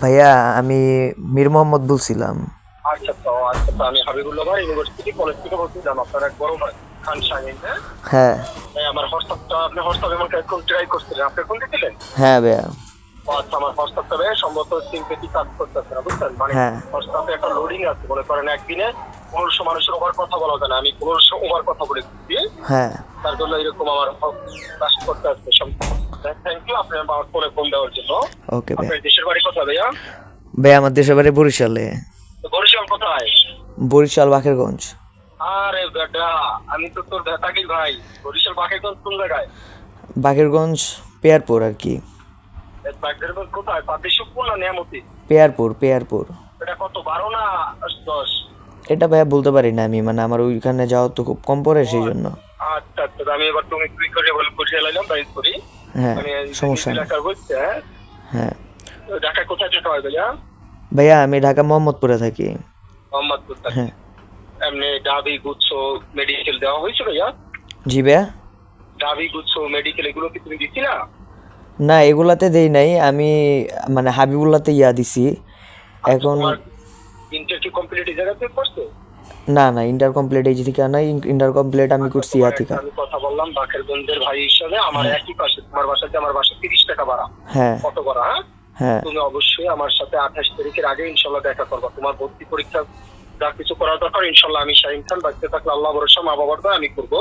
ভাইয়া আমি মীর মোহাম্মদ বলছিলাম। আচ্ছা, আমি হাবিবুল্লাহ ভাই ইউনিভার্সিটি কলেজ থেকে বলছিলাম। আপনার এক বড় ভাই খান শাহিন। হ্যাঁ হ্যাঁ ভাই, আমার হোয়াটসঅ্যাপটা আপনি হোয়াটসঅ্যাপে আমাকে এখন ট্রাই করছিলেন, আপনি ফোন দিয়েছিলেন। হ্যাঁ ভাইয়া। আচ্ছা, আমার হোয়াটসঅ্যাপটা ভাই সম্ভবত সিম্পেথি কাজ করতেছে না, বুঝছেন? মানে হ্যাঁ হোয়াটসঅ্যাপে একটা লোডিং আছে, মনে করেন একদিনে 1500 মানুষের ওভার কথা বলা যায় না, আমি 1500 ওভার কথা বলে দিচ্ছি। হ্যাঁ তার জন্য এরকম আমার কাজ করতে আসছে। থ্যাংক ইউ আপনি আমার ফোনে ফোন দেওয়ার জন্য। ওকে ভাইয়া। আপনার দেশের বাড়ি কোথায় ভাইয়া? ভাইয়া আমার দেশের বাড়ি বরিশালে। তো বরিশাল কোথায়? বরিশাল বাকেরগঞ্জ। আরে বেটা, আমি তো তোর ভেতাগির ভাই। বরিশাল বাকেরগঞ্জ কোন জায়গায়? বাকেরগঞ্জ পেয়ারপুর আর কি। বাকেরগঞ্জ কোথায়? পাতিশুপুর না নিয়ামতি? পেয়ারপুর। এটা কত, 12 না 10? এটা ভাইয়া বলতে পারি না আমি, মানে আমার ওইখানে যাওয়া তো খুব কম পড়ে সেই জন্য। আচ্ছা, আমি এবার তুমি তুই করে বসে এলাম তাই করি। হ্যাঁ মানে সমস্যা নেই। এলাকার বলছে। হ্যাঁ হ্যাঁ ঢাকায় কোথায় যেতে হয় ভাইয়া? ভাইয়া আমি ঢাকা মোহাম্মদপুরে থাকি। মোহাম্মদপুর থেকে। হ্যাঁ এমনি ডাবি গুচ্ছ মেডিকেল দেওয়া হয়েছে ভাইয়া? জি ভাইয়া। ডাবি গুচ্ছ মেডিকেল এগুলো কি তুমি দিছি না? না এগুলাতে দেই নাই আমি, মানে হাবিবুল্লাতে ইয়া দিছি এখন। ইন্টার কি কমপ্লিট এই জায়গাতে করছো? না ইন্টার কমপ্লিট এই থেকে নাই, ইন্টার কমপ্লিট আমি করছি ইয়া থেকে। আমি কথা বললাম বাকেরগঞ্জের ভাই হিসাবে, আমার একই পাশে, তোমার বাসাতে আমার বাসা 30 টাকা ভাড়া। হ্যাঁ কত ভাড়া? হ্যাঁ তুমি অবশ্যই আমার সাথে 28 তারিখের আগে ইনশাল্লাহ দেখা করবা। তোমার ভর্তি পরীক্ষা যা কিছু করার দরকার ইনশাল্লাহ আমি শাহিন খান বাঁচতে থাকলে আল্লাহ ভরসা মা বাবার দয়া আমি করবো।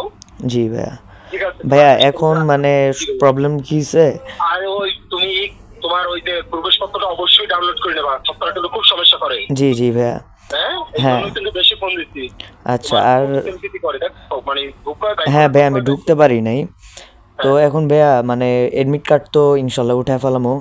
জি ভাইয়া। ঠিক আছে ভাইয়া এখন মানে প্রবলেম কি হইছে? আর ওই তুমি তোমার ওই যে প্রবেশপত্রটা অবশ্যই ডাউনলোড করে নেবা, সফটওয়্যারটা কিন্তু খুব সমস্যা করে। জি ভাইয়া। হ্যাঁ হ্যাঁ এই জন্য কিন্তু বেশি ফোন দিচ্ছি। আচ্ছা আর কি করে দেখো, মানে হ্যাঁ ভাইয়া আমি ঢুকতে পারি নাই তো এখন ভাইয়া, মানে এডমিট কার্ড তো ইনশাল্লাহ উঠায় ফেলামো,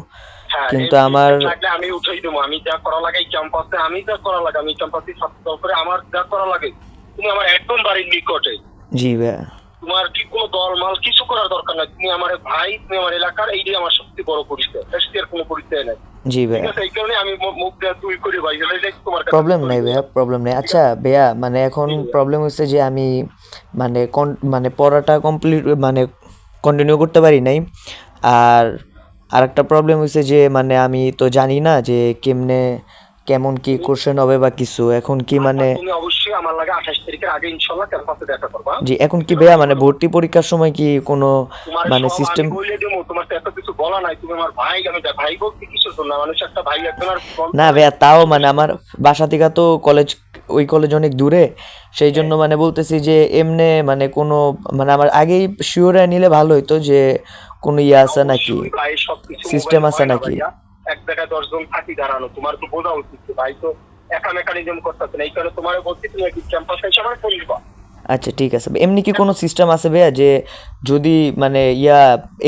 কিন্তু আমার আমি উঠাই দেবো। আমি যা করা লাগে ক্যাম্পাসে, আমি যা করা লাগে আমি ক্যাম্পাসে ছাত্র করে আমার যা করা লাগে তুমি আমার একদম বাড়ির নিকটে। জি ভাইয়া। তোমার কি কোনো দলমাল কিছু করার দরকার নাই, তুমি আমার ভাই, তুমি আমার এলাকার, এইটাই আমার সবচেয়ে বড় পরিচয়। এর কোনো পরিচয় নাই। জি ভাইয়া। এই কারণে আমি মুখ দেওয়া তুই করি ভাই, তোমার প্রবলেম নাই ভাইয়া, প্রবলেম নেই। আচ্ছা ভাইয়া মানে এখন প্রবলেম হচ্ছে যে আমি মানে মানে পড়াটা মানে কন্টিনিউ করতে পারি নাই। আর আরেকটা প্রবলেম হচ্ছে যে মানে আমি তো জানি না যে কেমন কি কোশ্চেন হবে বা কিছু, এখন কি মানে তুমি অবশ্যই আমার লাগে 28 তারিখের আগে ইনশাআল্লাহ ক্যাম্পাসে দেখা করবা। জি এখন কি ভাইয়া মানে ভর্তি পরীক্ষার সময় কি কোনো মানে সিস্টেম? বলে দেবো, তোমার তো এত কিছু বলা নাই, তুমি আমার ভাই। আমি ভাই বলতে কিসের জন্য, মানুষ একটা ভাই একজন। আর না ভাইয়া তাও মানে আমার বাসা থেকে তো ওই কলেজ অনেক দূরে, সেই জন্য মানে বলতেছি যে এমনে মানে কোনো মানে আমার আগেই শিওর নিলে ভালো হইতো যে কোনো ইয়ে আছে নাকি, সিস্টেম আছে নাকি। এক জায়গায় 10 জন থাকি দাঁড়ানো, তোমার তো বোঝা উচিত ভাই। তো একা মেকানিজম করতেছে না, এই কারণে তোমার বলছি তুমি একটু ক্যাম্পাসে এসে আমার ফোন দিবা। আচ্ছা ঠিক আছে। এমনি কি কোনো সিস্টেম আছে ভাইয়া যে যদি মানে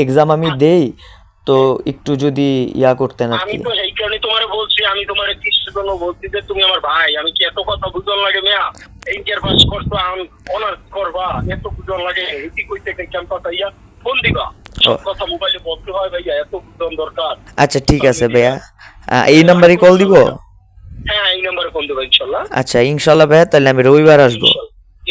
এক্সাম আমি দেই তো একটু যদি করতেন আর আমি কি? তো এই কারণে তোমার বলছি, আমি তোমার কিসের জন্য বলছি যে তুমি আমার ভাই। আমি কি এত কথা বুঝন লাগে মেয়া? ইন্টার পাস করছো, অনার্স করবা, এত বুঝন লাগে? এটি কইতে ক্যাম্পাসে ইয়া ফোন দিবা। সব কথা মোবাইলে বলতে হয় ভাইয়া, এত বুঝন দরকার? আচ্ছা ঠিক আছে ভাইয়া, এই নাম্বারে কল দিব? হ্যাঁ এই নাম্বারে ফোন দেবো ইনশাল্লাহ। আচ্ছা ইনশাল্লাহ ভাইয়া, তাহলে আমি রবিবার আসবো।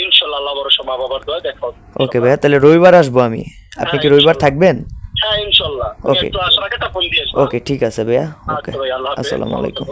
ইনশাল্লাহ আল্লাহ ভরসা মা বাবার দয়া দেখো। ওকে ভাইয়া, তাহলে রবিবার আসবো আমি। আপনি কি রবিবার থাকবেন? হ্যাঁ ইনশাল্লাহ। ওকে একটু আসার আগে একটা ফোন দিয়ে আসবো। ওকে ঠিক আছে ভাইয়া। ওকে আচ্ছা ভাই, আল্লাহ হাফেজ। আসসালামু আলাইকুম।